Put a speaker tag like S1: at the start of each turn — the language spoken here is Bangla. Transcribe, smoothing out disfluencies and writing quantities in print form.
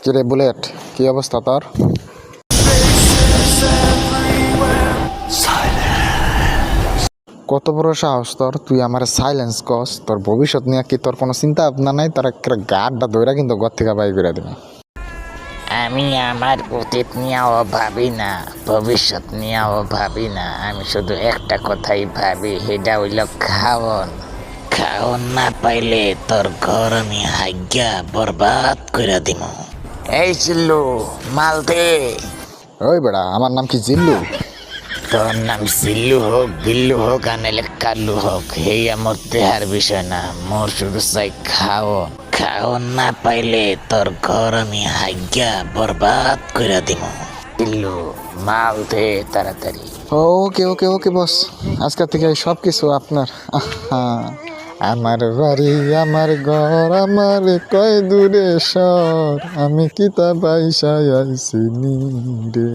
S1: কিরে বুলেট, কি অবস্থা তোর? কত বড় সাহস তোর, তুই আমার সাইলেন্স কস? তোর ভবিষ্যৎ নিয়ে কি তোর কোনো চিন্তা ভাবনা নাই? তোর একটা গাড্ডা দইরা কিন্তু ঘর থেকে বাই করে দেবে।
S2: আমি আমার অতীত নিয়েও ভাবি না, ভবিষ্যৎ নিয়েও ভাবি না। আমি শুধু একটা কথাই ভাবি, সেটা হইল খাওন। খাওন না পাইলে তোর ঘর আমি হাইগা বরবাদ করে দিব। এই চিল্লু, মাল দে।
S1: ওই বেড়া, আমার নাম কি জিল্লু?
S2: তোর নাম সিল্লু হোক, বিল্লু হোক, আর নাইলে কাল্লু হোক, এই আমার দেহার বিষয় না। মোর শুধু চাই খাওন। খাওন না পাইলে তোর ঘর আমি হাইগা বরবাদ করে দিব। সিল্লু, মাল দে তাড়াতাড়ি।
S1: ওকে ওকে ওকে বস, আজকের থেকে সব কিছু আপনার। আহা, আমার বাড়ি, আমার ঘর, আমার কয় দূরে সর, আমি কিতা বাইসাই আইসি রে।